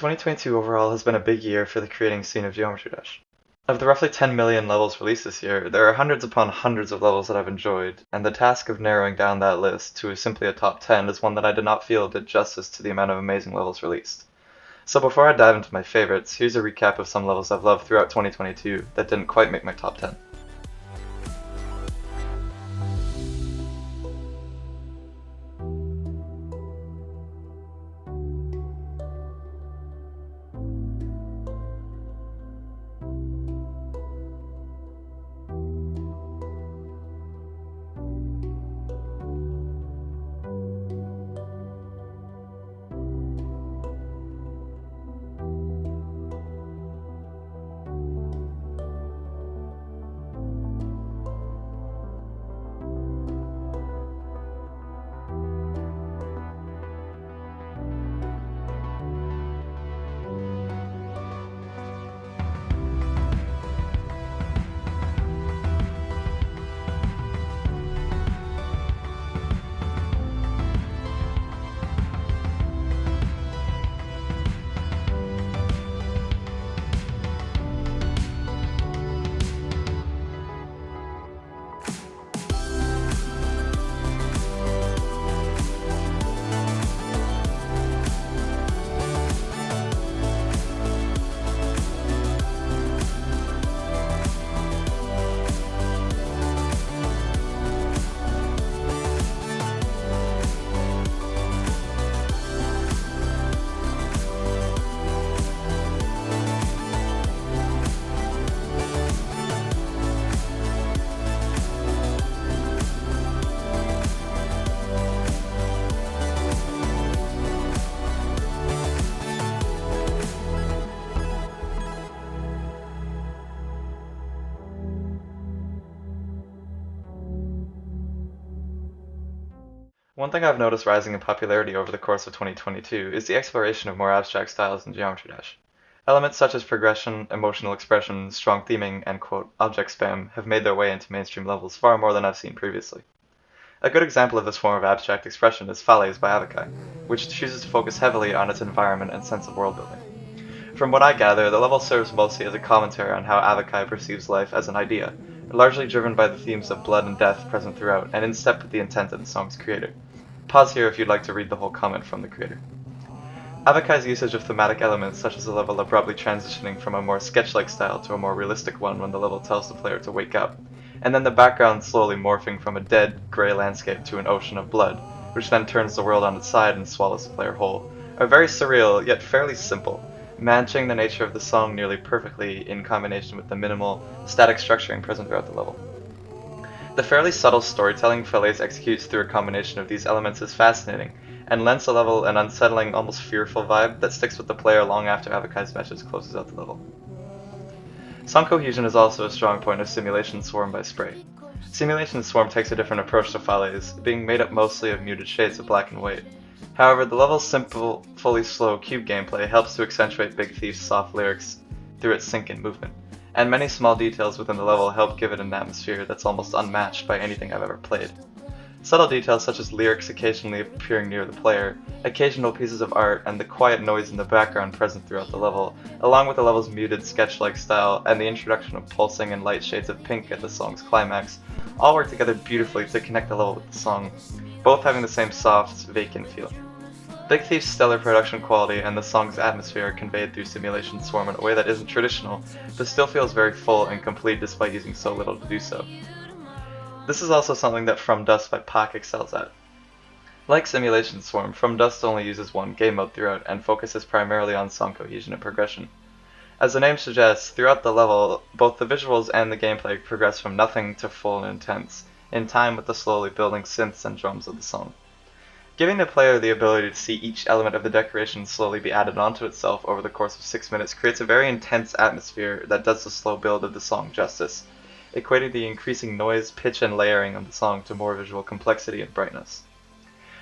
2022 overall has been a big year for the creating scene of Geometry Dash. Of the roughly 10 million levels released this year, there are hundreds upon hundreds of levels that I've enjoyed, and the task of narrowing down that list to simply a top 10 is one that I did not feel did justice to the amount of amazing levels released. So before I dive into my favorites, here's a recap of some levels I've loved throughout 2022 that didn't quite make my top 10. One thing I've noticed rising in popularity over the course of 2022 is the exploration of more abstract styles in Geometry Dash. Elements such as progression, emotional expression, strong theming, and quote, object spam have made their way into mainstream levels far more than I've seen previously. A good example of this form of abstract expression is Falaise by AvaKai, which chooses to focus heavily on its environment and sense of world building. From what I gather, the level serves mostly as a commentary on how AvaKai perceives life as an idea, largely driven by the themes of blood and death present throughout, and in step with the intent of the song's creator. Pause here if you'd like to read the whole comment from the creator. AvaKai's usage of thematic elements, such as the level abruptly transitioning from a more sketch-like style to a more realistic one when the level tells the player to wake up, and then the background slowly morphing from a dead, grey landscape to an ocean of blood, which then turns the world on its side and swallows the player whole, are very surreal, yet fairly simple, matching the nature of the song nearly perfectly in combination with the minimal, static structuring present throughout the level. The fairly subtle storytelling Falaise executes through a combination of these elements is fascinating, and lends the level an unsettling, almost fearful vibe that sticks with the player long after AvaKai's message closes out the level. Song cohesion is also a strong point of Simulation Swarm by Sprei. Simulation Swarm takes a different approach to Falaise, being made up mostly of muted shades of black and white. However, the level's simple, fully slow cube gameplay helps to accentuate Big Thief's soft lyrics through its sync and movement, and many small details within the level help give it an atmosphere that's almost unmatched by anything I've ever played. Subtle details such as lyrics occasionally appearing near the player, occasional pieces of art, and the quiet noise in the background present throughout the level, along with the level's muted sketch-like style and the introduction of pulsing and light shades of pink at the song's climax, all work together beautifully to connect the level with the song, both having the same soft, vacant feel. Big Thief's stellar production quality and the song's atmosphere are conveyed through Simulation Swarm in a way that isn't traditional, but still feels very full and complete despite using so little to do so. This is also something that From Dust by Pocke excels at. Like Simulation Swarm, From Dust only uses one game mode throughout and focuses primarily on song cohesion and progression. As the name suggests, throughout the level, both the visuals and the gameplay progress from nothing to full and intense, in time with the slowly building synths and drums of the song. Giving the player the ability to see each element of the decoration slowly be added onto itself over the course of 6 minutes creates a very intense atmosphere that does the slow build of the song justice, equating the increasing noise, pitch, and layering of the song to more visual complexity and brightness.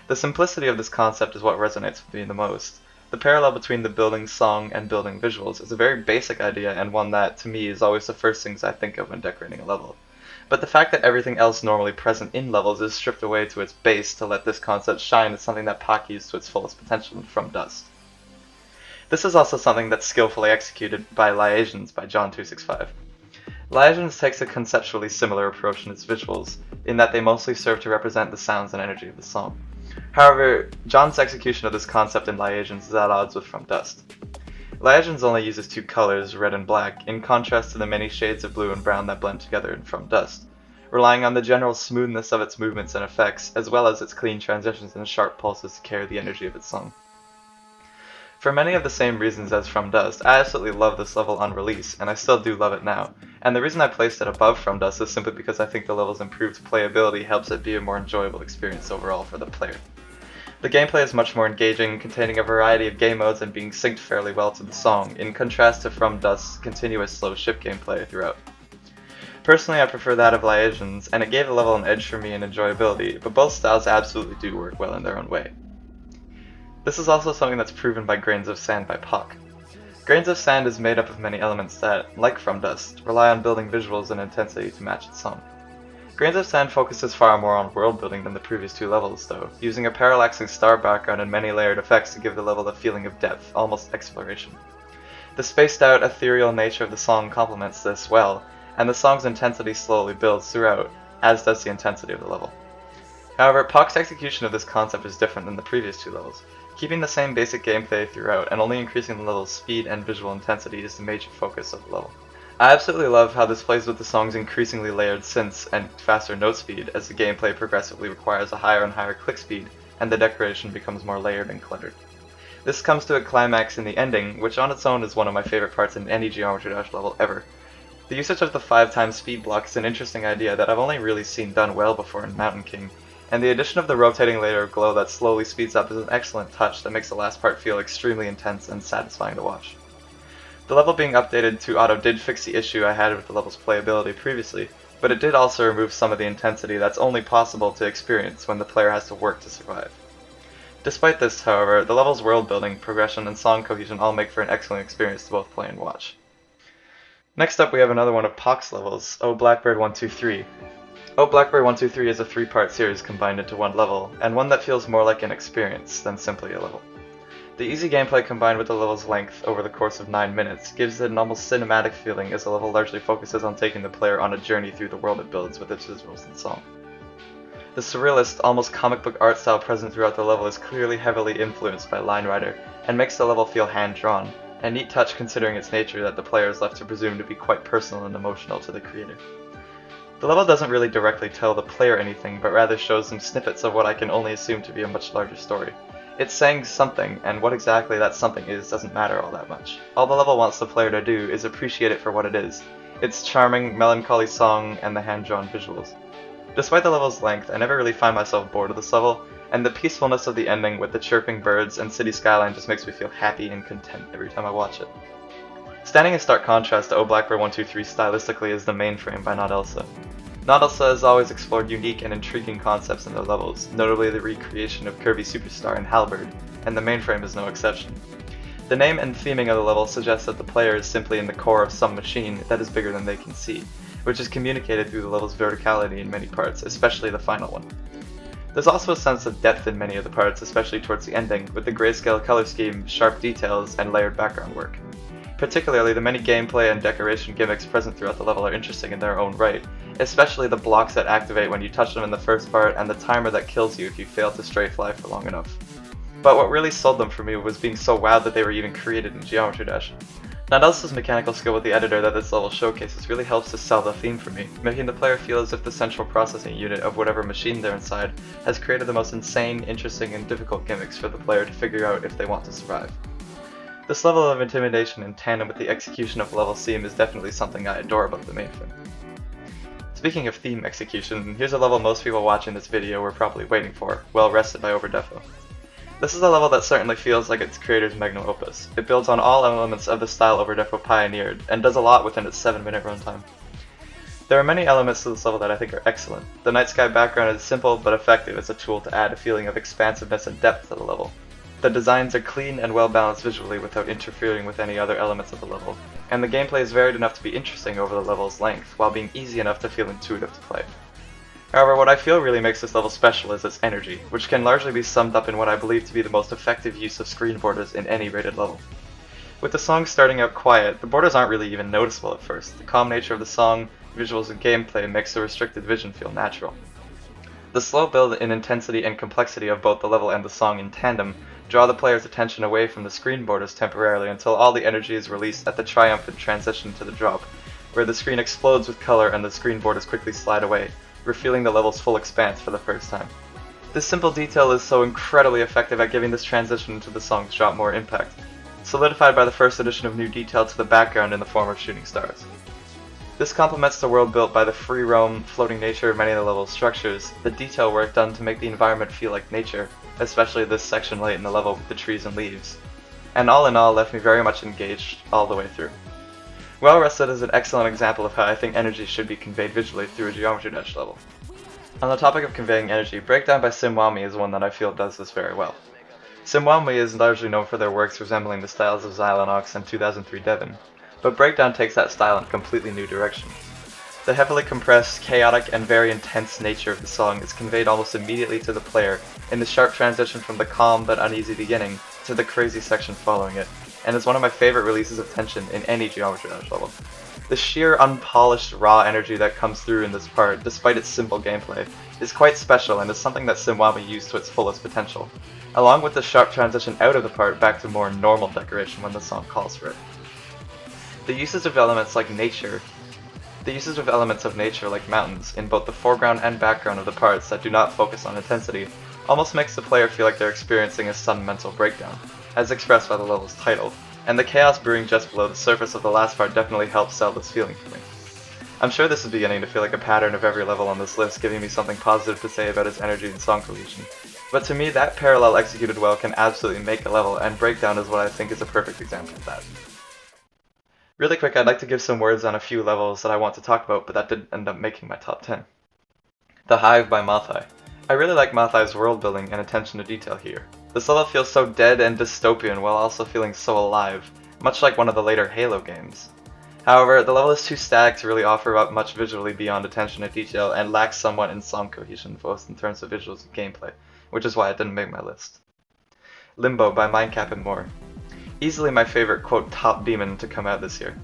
The simplicity of this concept is what resonates with me the most. The parallel between the building song and building visuals is a very basic idea and one that, to me, is always the first things I think of when decorating a level. But the fact that everything else normally present in levels is stripped away to its base to let this concept shine is something that Pocke used to its fullest potential in From Dust. This is also something that's skillfully executed by Liaisons by John265. Liaisons takes a conceptually similar approach in its visuals, in that they mostly serve to represent the sounds and energy of the song. However, John's execution of this concept in Liaisons is at odds with From Dust. Liaisons only uses two colors, red and black, in contrast to the many shades of blue and brown that blend together in From Dust, relying on the general smoothness of its movements and effects, as well as its clean transitions and sharp pulses to carry the energy of its song. For many of the same reasons as From Dust, I absolutely love this level on release, and I still do love it now, and the reason I placed it above From Dust is simply because I think the level's improved playability helps it be a more enjoyable experience overall for the player. The gameplay is much more engaging, containing a variety of game modes and being synced fairly well to the song, in contrast to From Dust's continuous slow ship gameplay throughout. Personally, I prefer that of Liaisons, and it gave the level an edge for me in enjoyability, but both styles absolutely do work well in their own way. This is also something that's proven by Grains of Sand by Pocke. Grains of Sand is made up of many elements that, like From Dust, rely on building visuals and intensity to match its song. Grains of Sand focuses far more on world building than the previous two levels though, using a parallaxing star background and many layered effects to give the level a feeling of depth, almost exploration. The spaced out, ethereal nature of the song complements this well, and the song's intensity slowly builds throughout, as does the intensity of the level. However, Pocke's execution of this concept is different than the previous two levels, keeping the same basic gameplay throughout and only increasing the level's speed and visual intensity is the major focus of the level. I absolutely love how this plays with the song's increasingly layered synths and faster note speed as the gameplay progressively requires a higher and higher click speed and the decoration becomes more layered and cluttered. This comes to a climax in the ending, which on its own is one of my favorite parts in any Geometry Dash level ever. The usage of the 5x speed block is an interesting idea that I've only really seen done well before in Mountain King, and the addition of the rotating layer of glow that slowly speeds up is an excellent touch that makes the last part feel extremely intense and satisfying to watch. The level being updated to auto did fix the issue I had with the level's playability previously, but it did also remove some of the intensity that's only possible to experience when the player has to work to survive. Despite this, however, the level's world building, progression, and song cohesion all make for an excellent experience to both play and watch. Next up we have another one of Pocke's levels, Oh Blackbird 123. Oh Blackbird 123 is a 3-part series combined into one level, and one that feels more like an experience than simply a level. The easy gameplay combined with the level's length over the course of 9 minutes gives it an almost cinematic feeling as the level largely focuses on taking the player on a journey through the world it builds with its visuals and song. The surrealist, almost comic book art style present throughout the level is clearly heavily influenced by Line Rider and makes the level feel hand-drawn, a neat touch considering its nature that the player is left to presume to be quite personal and emotional to the creator. The level doesn't really directly tell the player anything, but rather shows them snippets of what I can only assume to be a much larger story. It's saying something, and what exactly that something is doesn't matter all that much. All the level wants the player to do is appreciate it for what it is, its charming, melancholy song and the hand-drawn visuals. Despite the level's length, I never really find myself bored of this level, and the peacefulness of the ending with the chirping birds and city skyline just makes me feel happy and content every time I watch it. Standing in stark contrast to Oh Blackbird 123 stylistically is the Mainframe by Notlsa. Notlsa has always explored unique and intriguing concepts in their levels, notably the recreation of Kirby Superstar and Halberd, and the Mainframe is no exception. The name and theming of the level suggests that the player is simply in the core of some machine that is bigger than they can see, which is communicated through the level's verticality in many parts, especially the final one. There's also a sense of depth in many of the parts, especially towards the ending, with the grayscale color scheme, sharp details, and layered background work. Particularly, the many gameplay and decoration gimmicks present throughout the level are interesting in their own right, especially the blocks that activate when you touch them in the first part and the timer that kills you if you fail to strafe fly for long enough. But what really sold them for me was being so wowed that they were even created in Geometry Dash. Notlsa's mechanical skill with the editor that this level showcases really helps to sell the theme for me, making the player feel as if the central processing unit of whatever machine they're inside has created the most insane, interesting, and difficult gimmicks for the player to figure out if they want to survive. This level of intimidation in tandem with the execution of the level's theme is definitely something I adore about the Mainframe. Speaking of theme execution, here's a level most people watching this video were probably waiting for, Well Rested by Overdefo. This is a level that certainly feels like its creator's magnum opus. It builds on all elements of the style Overdefo pioneered, and does a lot within its 7-minute runtime. There are many elements to this level that I think are excellent. The night sky background is simple but effective as a tool to add a feeling of expansiveness and depth to the level. The designs are clean and well balanced visually without interfering with any other elements of the level, and the gameplay is varied enough to be interesting over the level's length, while being easy enough to feel intuitive to play. However, what I feel really makes this level special is its energy, which can largely be summed up in what I believe to be the most effective use of screen borders in any rated level. With the song starting out quiet, the borders aren't really even noticeable at first. The calm nature of the song, visuals, and gameplay makes the restricted vision feel natural. The slow build in intensity and complexity of both the level and the song in tandem draw the player's attention away from the screen borders temporarily until all the energy is released at the triumphant transition to the drop, where the screen explodes with color and the screen borders quickly slide away, revealing the level's full expanse for the first time. This simple detail is so incredibly effective at giving this transition into the song's drop more impact, solidified by the first addition of new detail to the background in the form of shooting stars. This complements the world built by the free roam, floating nature of many of the level's structures, the detail work done to make the environment feel like nature, especially this section late in the level with the trees and leaves, and all in all left me very much engaged all the way through. Well Rested is an excellent example of how I think energy should be conveyed visually through a Geometry Dash level. On the topic of conveying energy, Breakdown by Simwamwi is one that I feel does this very well. Simwamwi is largely known for their works resembling the styles of Xylonox and 2003 Devon, but Breakdown takes that style in a completely new direction. The heavily compressed, chaotic, and very intense nature of the song is conveyed almost immediately to the player in the sharp transition from the calm but uneasy beginning to the crazy section following it, and is one of my favorite releases of tension in any Geometry Dash level. The sheer unpolished, raw energy that comes through in this part, despite its simple gameplay, is quite special and is something that Simwamwi used to its fullest potential, along with the sharp transition out of the part back to more normal decoration when the song calls for it. The usage of elements of nature like mountains in both the foreground and background of the parts that do not focus on intensity almost makes the player feel like they're experiencing a sudden mental breakdown, as expressed by the level's title, and the chaos brewing just below the surface of the last part definitely helps sell this feeling for me. I'm sure this is beginning to feel like a pattern of every level on this list, giving me something positive to say about its energy and song cohesion, but to me that parallel executed well can absolutely make a level, and Breakdown is what I think is a perfect example of that. Really quick, I'd like to give some words on a few levels that I want to talk about, but that didn't end up making my top 10. The Hive by Mathai. I really like Mathai's world building and attention to detail here. This level feels so dead and dystopian while also feeling so alive, much like one of the later Halo games. However, the level is too static to really offer up much visually beyond attention to detail and lacks somewhat in song cohesion, both in terms of visuals and gameplay, which is why it didn't make my list. Limbo by Mindcap and More. Easily my favorite quote top demon to come out this year.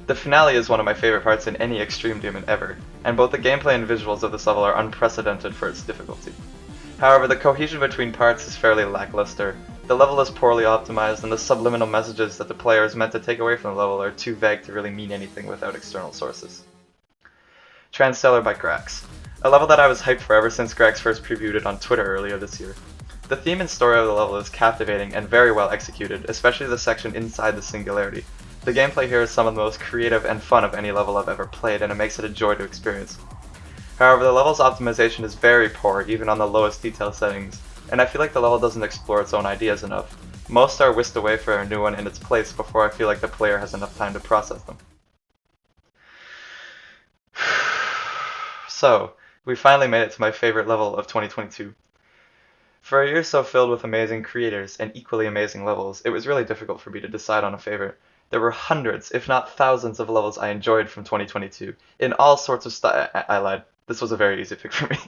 The finale is one of my favorite parts in any extreme demon ever, and both the gameplay and visuals of this level are unprecedented for its difficulty. However, the cohesion between parts is fairly lackluster, the level is poorly optimized, and the subliminal messages that the player is meant to take away from the level are too vague to really mean anything without external sources. Transstellar by Grax. A level that I was hyped for ever since Grax first previewed it on Twitter earlier this year. The theme and story of the level is captivating and very well executed, especially the section inside the Singularity. The gameplay here is some of the most creative and fun of any level I've ever played, and it makes it a joy to experience. However, the level's optimization is very poor, even on the lowest detail settings, and I feel like the level doesn't explore its own ideas enough. Most are whisked away for a new one in its place before I feel like the player has enough time to process them. So, we finally made it to my favorite level of 2022. For a year so filled with amazing creators and equally amazing levels, it was really difficult for me to decide on a favorite. There were hundreds, if not thousands, of levels I enjoyed from 2022, in all sorts of I lied. This was a very easy pick for me.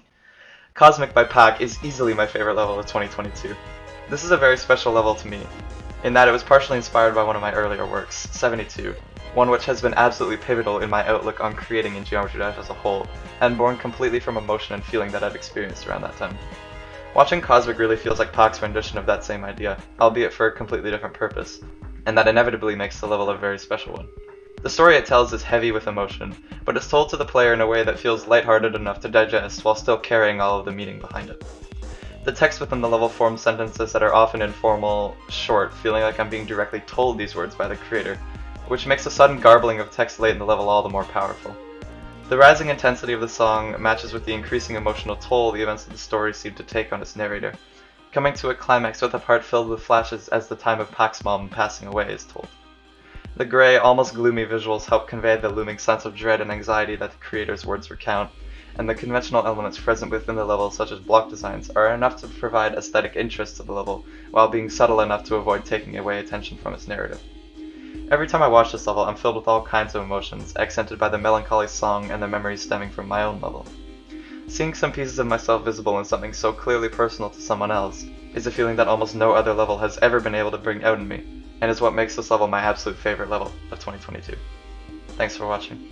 Cosmic by Pocke is easily my favorite level of 2022. This is a very special level to me, in that it was partially inspired by one of my earlier works, 72, one which has been absolutely pivotal in my outlook on creating in Geometry Dash as a whole, and born completely from emotion and feeling that I'd experienced around that time. Watching Cosmic really feels like Pocke's rendition of that same idea, albeit for a completely different purpose, and that inevitably makes the level a very special one. The story it tells is heavy with emotion, but it's told to the player in a way that feels lighthearted enough to digest while still carrying all of the meaning behind it. The text within the level forms sentences that are often informal, short, feeling like I'm being directly told these words by the creator, which makes the sudden garbling of text late in the level all the more powerful. The rising intensity of the song matches with the increasing emotional toll the events of the story seem to take on its narrator, coming to a climax with a part filled with flashes as the time of Pocke's mom passing away is told. The grey, almost gloomy visuals help convey the looming sense of dread and anxiety that the creator's words recount, and the conventional elements present within the level, such as block designs, are enough to provide aesthetic interest to the level, while being subtle enough to avoid taking away attention from its narrative. Every time I watch this level, I'm filled with all kinds of emotions, accented by the melancholy song and the memories stemming from my own level. Seeing some pieces of myself visible in something so clearly personal to someone else is a feeling that almost no other level has ever been able to bring out in me, and is what makes this level my absolute favorite level of 2022. Thanks for watching.